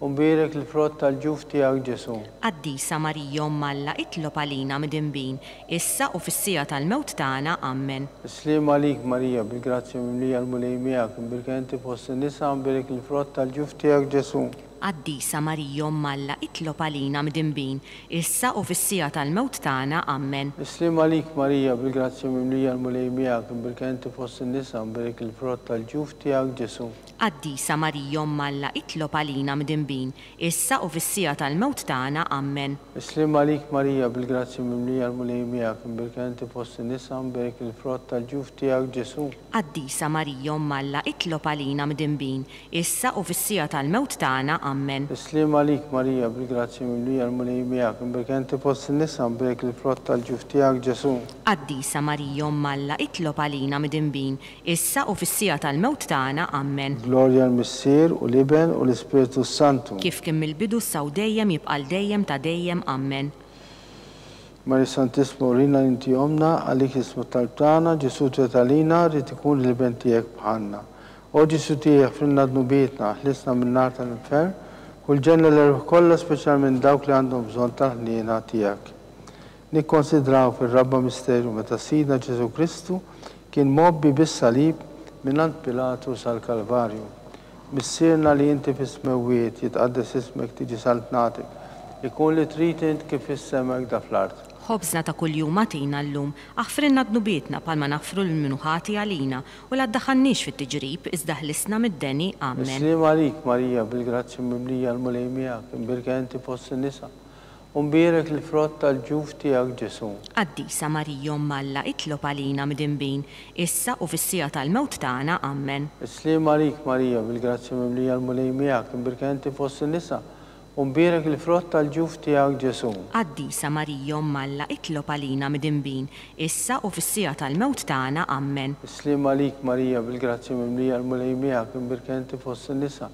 imbirek il-frott tal-ġuf tijak Ġesu. Qaddisa Marija Malla itlob għalina mdinbin, issa u fis-sija tal-mewt tagħna, Amen. Islim għalik Marija bil-grazzja mimlija l-mulej bijak, imbirka inti fost in-nisa, imbirek il-frott tal-ġuf tijak Ġesu. Qaddisa Marija Malla itlob għalina mdinbin, issa u fis-sija tal-mewt tagħna, Amen. Islim għalik Marija bil-grazzja mimlija l-mulej bijak, imbirka inti fost in-nisa, imbirek il-frott tal-ġuf tijak Ġesu. Qaddisa Marija Malla itlob għalina mdinbin, issa u fis-sija tal-mewt tagħna, Amen. Islim għalik Marija bil-grazzja mimlija l-mulej bijak, imbirka inti fost in-nisa, imbirek il-frott tal-ġuf tijak Ġesu. Qaddisa Marija Malla itlob għalina mdinbin, issa u fis-sija tal-mewt tagħna, Amen. Islim għalik Marija bil-grazzja mimlija l-mulej bijak, imbirka inti fost in-nisa, imbirek il-frott tal-ġuf tijak Ġesu. Qaddisa Marija Malla itlob għalina mdinbin, issa u fis-sija tal-mewt tagħna, Amen. Glorja l-Missier u l-Ibn u l-Spiritu Santu. Kif kien mill-bidu saw dejjem jibqal dejjem ta' dejjem, Amen. Marija Santissima Orina inti omna, għalik ismu tal-tana, Ġesu twetalina, rrit ikun l-Ibn tijek bħalna. O Ġesu tijek frinna dnubietna, ħlisna minn-nar tal-infern, kull ġenna l-ruħ kolla, speċjalment dawk li għandhom bżonn tal-ħnina tijak. Nikkonsidraw fil-Rabba Misteru meta Sidna Ġesu Kristu kien mobbi bis-salib minnant Pilatu sal-Kalvarju. Missierna li inti fis-smewiet jitqaddis ismek tiġi saltnatek, ikun li trid int kif is-semek da fl-art. Ħobżna ta' kuljum għatina llum, aħfrinna dnubietna bħalma naħfru l-minnu ħati għalina u la ddaħħannix fit-tiġrib iżda ħlisna mid-deni, Amen. Islim għalik Marija bil-grazzja mimlija l-mulej bijak, imbirka inti fost in-nisa, imbirek il-frott tal-ġuf tijak Ġesu. Qaddisa Marija Malla itlob għalina mdinbin, issa u fis-sija tal-mewt tagħna, Amen. Islim għalik Marija bil-grazzja mimlija l-mulej bijak, imbirka inti fost in-nisa, u mbirak il-frott tal-ġuf tiegħek Ġesu. Qaddisa Marija Alla, itlob għalina midinbin, issa u fis-sija tal-mewt tagħna, Amen. Islim għalik Marija bil-grazzja mimlija l-mulej miegħek imbirka inti fost in-nisa.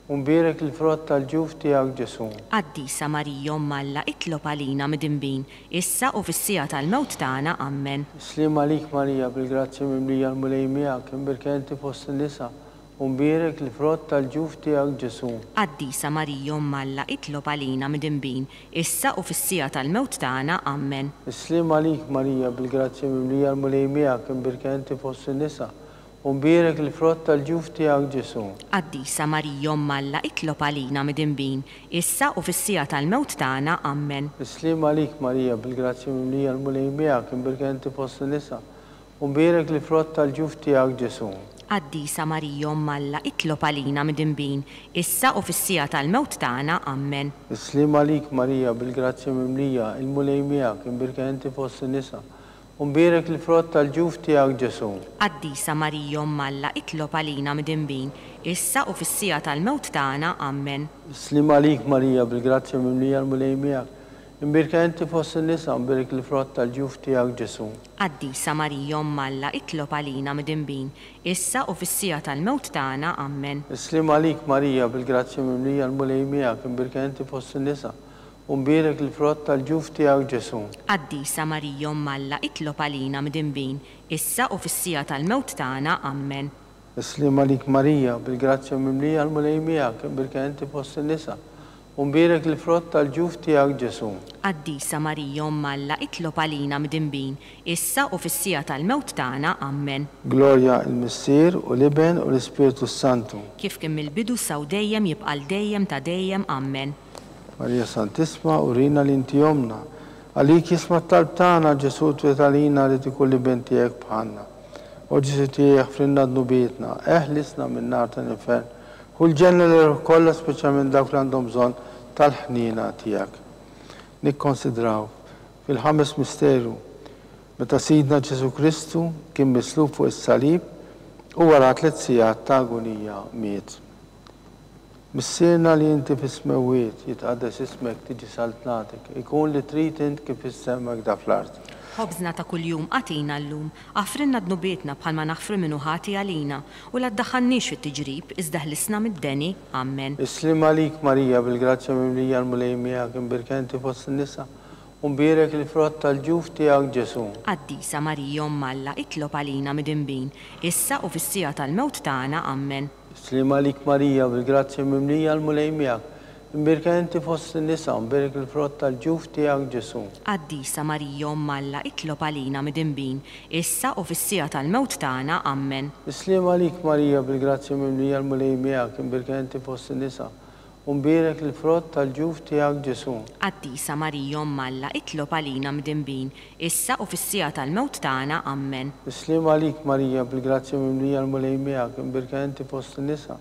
U mbirak il-frott tal-ġuf tiegħek Ġesu. Qaddisa Marija Alla, itlob għalina midinbin, issa u fis-sija tal-mewt tagħna, Amen. Islim għalik Marija bil-grazzja mimlija l-mulej miegħek imbirka inti fost in-nisa. U mbirak il-frott tal-ġuf tiegħek Ġesu. Qaddisa Marija Alla, itlob għalina midinbin, issa u fis-sija tal-mewt tagħna, Amen. Islim għalik Marija bil-grazzja mimlija l-mulej miegħek imbirka inti fost in-nisa. U mbirak il-frott tal-ġuf tiegħek Ġesu. Qaddisa Marija Alla, itlob għalina midinbin, issa u fis-sija tal-mewt tagħna, Amen. Islim għalik Marija bil-grazzja mimlija l-mulej miegħek imbirka inti fost in-nisa. U mbirak il-frott tal-ġuf tiegħek Ġesu. Qaddisa Marija Alla, itlob għalina midinbin, issa u fis-sija tal-mewt tagħna, Amen. Islim għalik Marija bil-grazzja mimlija il-mulej miegħek imbirka inti fost in-nisa. U mbirak il-frott tal-ġuf tiegħek Ġesu. Qaddisa Marija Alla, itlob għalina midinbin, issa u fis-sija tal-mewt tagħna, Amen. Islim għalik Marija bil-grazzja mimlija l-mulej miegħek imbirka inti fost in-nisa u mbirak il-frott tal-ġuf tiegħek Ġesu. Qaddisa Marija Alla, itlob għalina midinbin, issa u fis-sija tal-mewt tagħna, Amen. Islim għalik Marija bil-grazzja mimlija l-mulej miegħek imbirka inti fost in-nisa u mbirak il-frott tal-ġuf tiegħek Ġesu. Qaddisa Marija Alla, itlob għalina midinbin, issa u fis-sija tal-mewt tagħna, Amen. Islim għalik Marija bil-grazzja mimlija l-mulej miegħek imbirka inti fost in-nisa u mbirak il-frott tal-ġuf tiegħek Ġesu. Qaddisa Marija Alla, itlob għalina midinbin, issa u fis-sija tal-mewt tagħna, Amen. Glorja il-Missier u l-Iben u l-Ispiritu Santu. Kif kien mill-bidu saw dejjem jibqa' dejjem ta' dejjem, Amen. Marija Santisma urina l-inti jomna. Għalik jisma t-talb tagħna Ġesu twetalina li tikulli ben tiegħek bħalna. U Ġesu tiegħek frinna d-nubietna, eħlisna minn nar tal-infern. Kull ġenna l-ruħ kollha speċjalment dawk li għandhom bżonn tal-ħnina tiegħek. Nikkonsidraw fil-ħames misteru meta Sidna Ġesu Kristu kien mislub fuq is-salib u wara 3 sigħat ta' agonija miet. Missierna li inti fis-smewiet jitqaddes ismek tiġi saltnatek, ikun li trid int kif issemmek da fl-art. Ħobżna ta' kuljum għatina llum, għafrinna d-nubietna bħalma naħfru minnu ħati għalina u la ddaħħalniex fit-tiġrib iżda ħlisna mid-deni, Amen. Islim għalik Marija bil-grazzja mimlija l-mulej miegħek imbirka inti fost in-nisa u mbirak il-frott tal-ġuf tiegħek Ġesu. Qaddisa Marija Alla, itlob għalina midinbin, issa u fis-sija tal-mewt tagħna, Amen. Islim għalik Marija bil-grazzja mimlija l-mulej miegħek imbirka inti fost in-nisa u mbirak il-frott tal-ġuf tiegħek Ġesu. Qaddisa Marija Alla, itlob għalina midinbin, issa u fis-sija tal-mewt tagħna, Amen. Islim għalik Marija bil-grazzja mimlija l-mulej miegħek imbirka inti fost in-nisa u mbirak il-frott tal-ġuf tiegħek Ġesu. Qaddisa Marija Alla, itlob għalina midinbin, issa u fis-sija tal-mewt tagħna, Amen. Islim għalik Marija bil-grazzja mimlija l-mulej miegħek imbirka inti fost in-nisa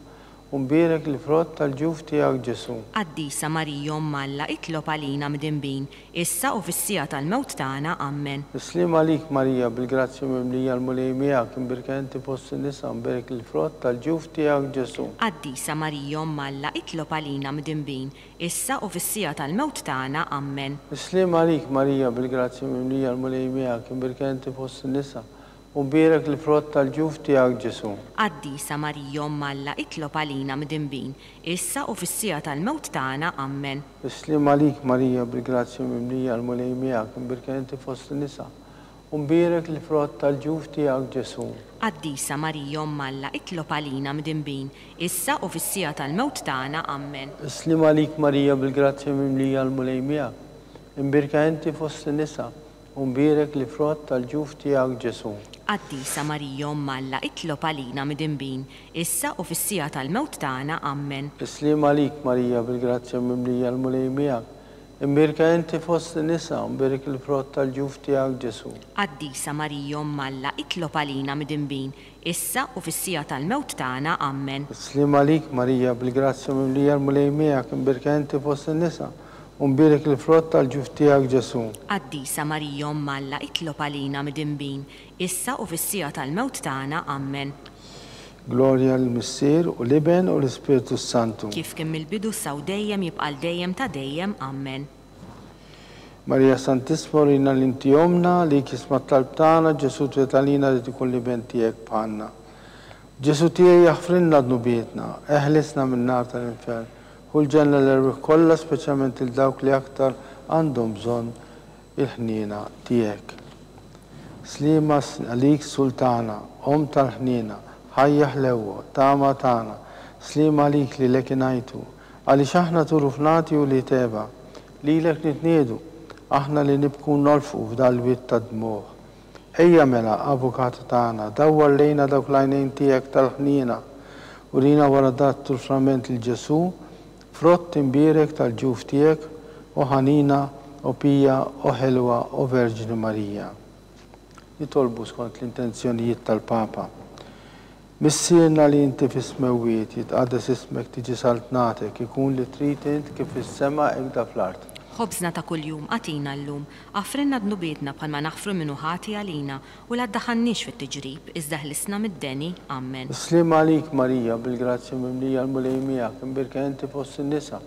u mbirak il-frott tal-ġuf tiegħek Ġesu. Qaddisa Marija Alla, itlob għalina midinbin, issa u fis-sija tal-mewt tagħna, Amen. Islim għalik Marija bil-grazzja mimlija l-mulej miegħek imbirka inti fost in-nisa u mbirak il-frott tal-ġuf tiegħek Ġesu. Qaddisa Marija Alla, itlob għalina midinbin, issa u fis-sija tal-mewt tagħna, Amen. Islim għalik Marija bil-grazzja mimlija l-mulej miegħek imbirka inti fost in-nisa u mbirak il-frott tal-ġuf tiegħek Ġesu. Qaddisa Marija Alla, itlob għalina midinbin, issa u fis-sija tal-mewt tagħna, Amen. Islim għalik Marija bil-grazzja mimlija l-mulej miegħek imbirka inti fost in-nisa u mbirak il-frott tal-ġuf tiegħek Ġesu. Qaddisa Marija Alla, itlob għalina midinbin, issa u fis-sija tal-mewt tagħna, Amen. Islim għalik Marija bil-grazzja mimlija l-mulej miegħek imbirka inti fost in-nisa u mbirak il-frott tal-ġuf tiegħek Ġesu. Qaddisa Marija Alla, itlob għalina midinbin, issa u fis-sija tal-mewt tagħna, Amen. Islim għalik Marija bil-grazzja mimlija l-mulej miegħek imbirka inti fost in-nisa u mbirak il-frott tal-ġuf tiegħek Ġesu. Qaddisa Marija Alla, itlob għalina midinbin, issa u fis-sija tal-mewt tagħna, Amen. Islim għalik Marija bil-grazzja mimlija l-mulej miegħek imbirka inti fost in-nisa u mbirak il-frott tal-ġuf tiegħek Ġesu. Qaddisa Marija Alla, itlob għalina midinbin, issa u fis-sija tal-mewt tagħna, Amen. Glorja l-Missier u l-Iben u l-Ispiritu Santu. Kif kien mill-bidu saw dejjem jibqa' dejjem ta' dejjem. Amen. Marija Santissima rina l-inti omna li kisma talbtana Ġesu twetalina li tikun l-Iben tiegħek bħalna. Ġesu tiegħi jaħfrinna d-nubietna, eħlisna min-nar tal-infern, u l-ġenna l-erwieħ kollha speċjalment il-dawk li aktar għandhom bżonn il-ħniena tiegħek. Slima għalik sultana, om tal-ħniena, ħajja ħlewwa, tama tagħna, slima għalik li lekinajtu, għaliex aħna turufnati u li teba, lilek nitniedu, aħna li nibku nolfu f'dal-bit ta' dmuħ. Ejja mela, avukata tagħna, dawwar lejna dawk l-għajnejn tiegħek tal-ħniena u rina wara dat turframent il-Ġesu, frott imbierek tal-ġuf tiegħek u ħanina u pija u ħelwa u Verġini Marija. Nitolbu skont l-intenzjonijiet tal-Papa. Missierna li inti fis-smewiet jitqaddes ismek tiġi saltnatek ikun li trid int kif fis-sema hekk fl-art. Ħobżna ta' kuljum għatina llum, għafrinna d-nubietna bħalma naħfru minnu ħati għalina u la ddaħannix fit-tiġrib, iżda ħlisna mid-deni. Amen. Slim għalik Marija, bil-grazzja mimlija l-mulej miegħek, imbirka inti fost in-nisa,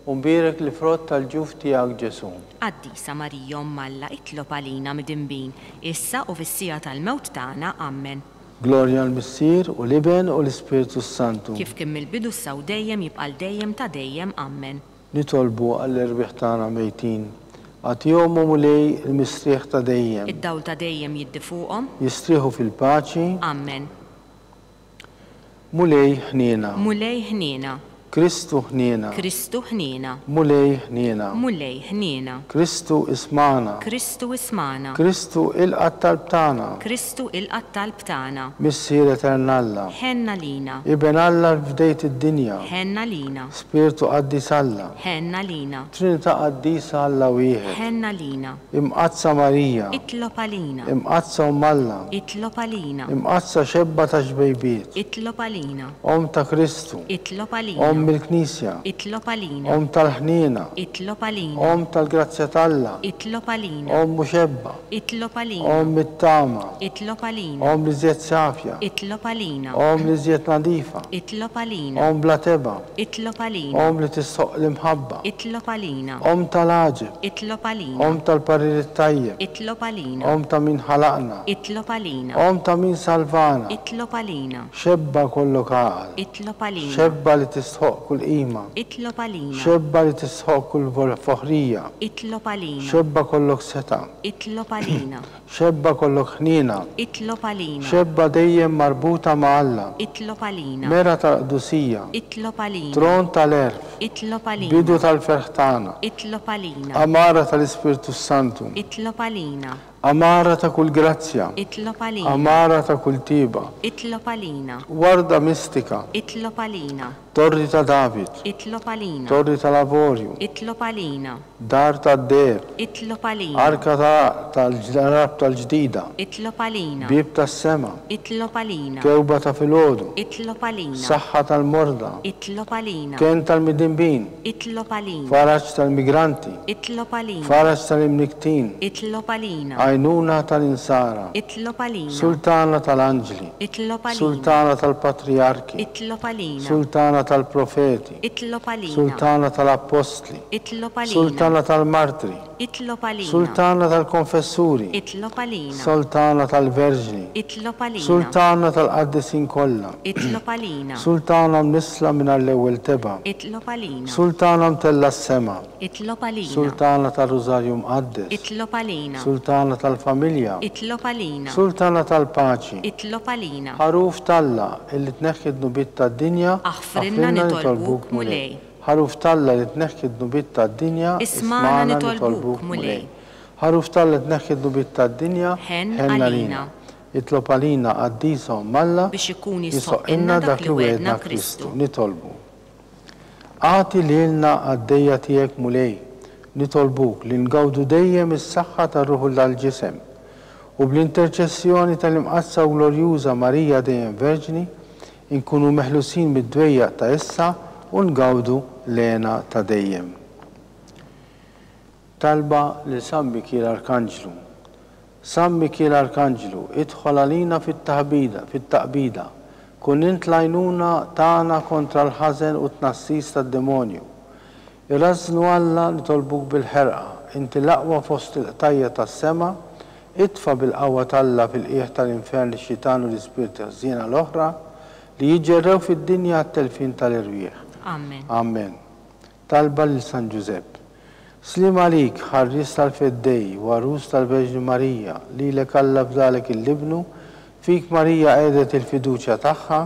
u mbirek li frott tal-ġuf tiegħek Ġesu. Qaddisa Marija Malla itlob għalina mid-imbin, issa u fis-sija tal-mewt tagħna. Amen. Glorja l-Missier u l-Iben u l-Ispiritu Santu. Kif kien mill-bidu saw dejjem jibqa' dejjem ta' dejjem. Amen. Nitolbu għall-erbieħ tagħna mejtin. Għatihom u mulej il-mistrieħ ta' dejjem. Id-dawl ta' dejjem jiddi fuqhom. Jistrieħu fil-paċi. Amen. Mulej ħniena. Mulej ħniena. Kristu ħniena. Kristu ħniena. Mulej ħniena. Mulej ħniena. Kristu ismana. Kristu ismana. Kristu il-qatt tal-btana. Kristu il-qatt tal-btana. Missier eternalla. Ħenna lina. Iben Alla f'dejt id-dinja. Ħenna lina. Spiritu qaddis Alla. Ħenna lina. Trinità qaddisa Alla wieħed. Ħenna lina. Imqazza Marija. Itlob għalina. Imqazza Alla. Itlob għalina. Imqazza xebba ta' xbejbiet. Itlob għalina. Om ta' Kristu. Itlob għalina. mill-Knisja. Itlob għalina. Tal-ħniena. Itlob għalina. Tal-grazzja Talla. Itlob għalina. Muxebba. Itlob għalina. Mit-tama. Itlob għalina. Li żiet safja. Itlob għalina. Li żiet nadifa. Itlob għalina. bla teba. Itlob għalina. li tissoq l-imħabba. Itlob għalina. Tal-aġib. Itlob għalina. Tal-parir tajjeb. Itlob għalina. ta' min ħalaqna. Itlob għalina. ta' min salvana. Itlob għalina. Xebba kollok għal. Itlob għalina. Xebba li tisħoq kull qima. Itlob għalina. Xebba li tisħoq kull foħrija. Itlob għalina. Xebba kollok seta. Itlob għalina. Xebba kollok ħnina. Itlob għalina. Xebba dejjem marbuta ma' Alla. Itlob għalina. Mera tal-qdusija. Itlob għalina. Tron tal-erf. Itlob għalina. Bidu tal-ferħtana. Itlob għalina. Amara tal-Ispiritu Santu. Itlob għalina. Amara ta' kull grazzja. Itlob għalina. Amara ta' kull tiba. Itlob għalina. Warda mistika. Itlob għalina. Torri ta' David. Itlob għalina. Torri ta' Lavorju. Itlob għalina. Dar ta' Der. Itlob għalina. Arka tal-ġdarab tal-ġdida. Itlob għalina. Bib ta' sema. Itlob għalina. Kewba ta' filodu. Itlob għalina. Saħħa tal-morda. Itlob għalina. Ken tal-midimbin. Itlob għalina. Faraġ tal-migranti. Itlob għalina. Faraġ tal-imniktin. Itlob għalina. Għajnuna tal-insara. Itlob għalina. Sultana tal-anġli. Itlob għalina. Sultana tal-patriarki. Itlob għalina. Sultana tal-profeti. Itlob għalina. Sultana tal-apostli. Itlob għalina. Sultana tal-martri. Itlob għalina. Sultana tal-konfessuri. Itlob għalina. Sultana tal-verġni. Itlob għalina. Sultana tal-qaddisin kollha. Itlob għalina. Sultana mnisla minn l-ewwel teba. Itlob għalina. Sultana mtella s-sema. Itlob għalina. Sultana tal-Rużarju mqaddes. Itlob għalina. Sultana tal-familja. Itlob għalina. Sultana tal-paċi. Itlob għalina. Ħaruf Talla illi tneħħi d-nubit tad-dinja. Aħfrinna nitolbuk mulej. Ħaruf Talla li tneħħi d-nubit tad-dinja. Ismana nitolbuk mulej. Ħaruf Talla li tneħħi d-nubit tad-dinja. Ħen għalina. Itlob għalina għaddisa Malla biex ikun jisoqinna dak li wedna Kristu. Nitolbu. Għati lilna għaddejja tiegħek mulej. Nitolbuk li ngawdu dejjem is-saħħa tar-ruħu l-ġisem u bl-interċessjoni tal-imqazza u glorjuża Marija dejjem Verġni inkunu meħlusin mid-dwejja ta' issa u ngawdu lena ta' dejjem. Talba li San Mikil Arkanġlu. San Mikil Arkanġlu, idħol għalina fit-taqbida Kun int lajnuna tagħna kontra l-ħażen u t-nassis tad-demonju. Irrażnu Alla nitolbuk bil-ħerqa, inti l-aqwa fost il-qtajja tas-sema, itfa bil-qawwa talla fil-qiegħ tal-infern ix-xitan u l-ispirti ħżiena l-oħra li jiġġerrew fid-dinja t-telfin tal-irwieħ. Amen. Amen. Talba lil San Giuseppe. Slim għalik ħarris tal-feddej u għarus tal-Verġni Marija li l-ekalla b'dalek il-libnu fik Marija għedet il-fiduċja tagħha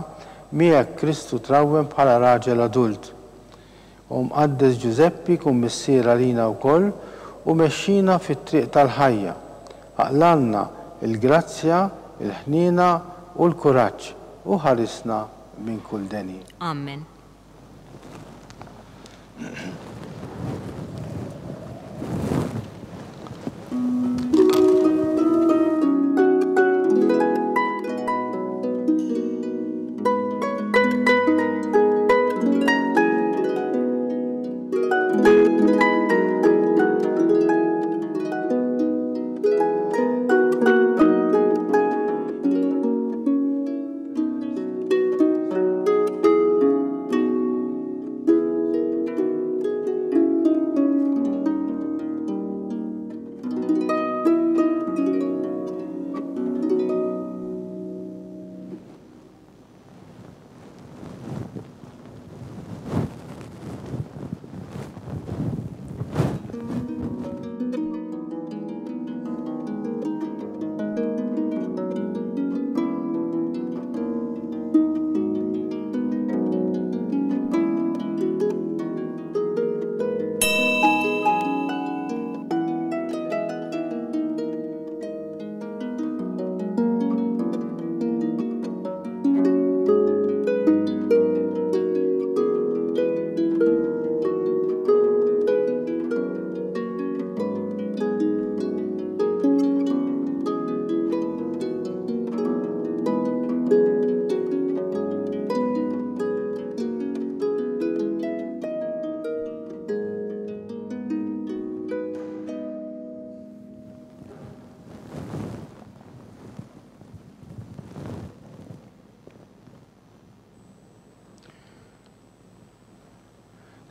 miegħek Kristu trawwem bħala raġel adult. Mqaddes Giuseppi kun missier għalina wkoll u mexxina fit-triq tal-ħajja. Aqlanna il-grazzja, il-ħnina u l-kuraġġ u ħarisna minn kull deni. Amen.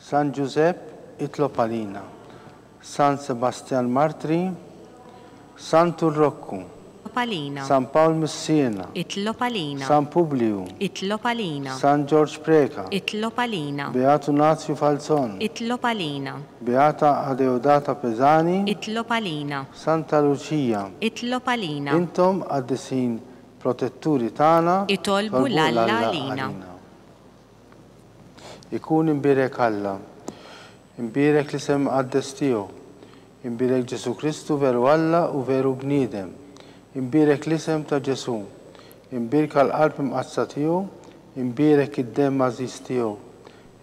San Giuseppe itlob għalina, San Sebastian Martri, San Turrokku, Palina. San Paul Missiena, Itlob għalina. San Publiu, Itlob għalina. San George Preka, Itlob għalina. Beato Nazio Falzon, Itlob għalina. Beata Adeodata Pesani, Itlob għalina. Santa Lucia. Itlob għalina. Intom għaddisin protetturi tagħna Itolbu l-Alla għalina. Ikun imbirek Alla, imbirek li sem għaddes tiegħu, imbirek Ġesu Kristu veru Alla u veru bniedem, imbirek l-isem ta' Ġesu, imbirek għal-qalb imqazza tiegħu, imbirek id-dem mażis tiegħu,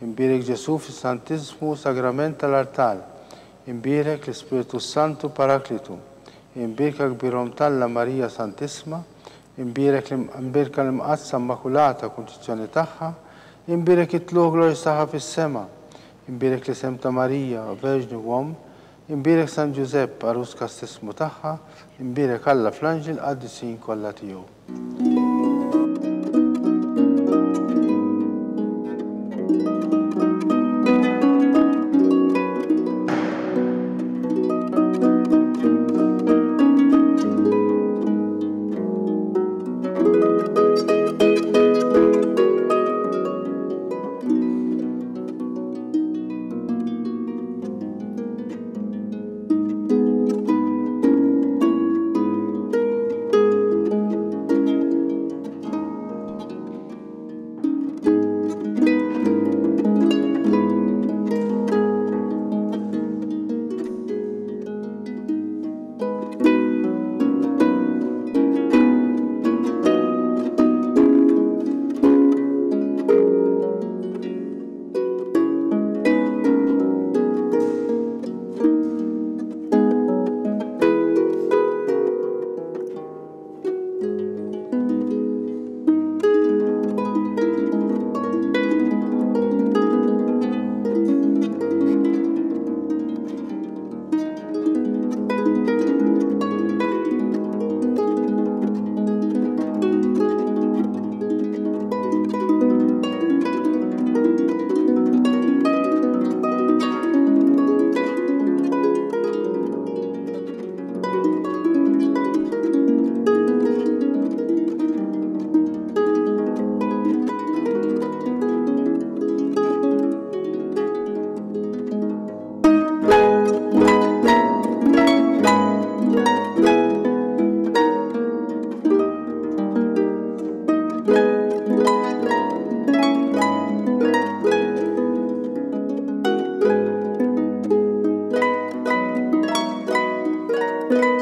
imbirek Ġesu fis-Santismu Sagrament tal-Artal, imbirek l-Ispiritu Santu Paraklitu, imbirek kbirhom Talla Marija Santisma, imbirek l-imqazza Immakulata Konċizzjoni tagħha, imbirek it-tluq glorja tagħha fis-sema, imbirek l-isem ta' Marija Verġni Wom, imbirek San Giuseppe arus kastismu tagħha, imbirek Alla fl-Anġel qaddisin kollha tiegħu. tagħna.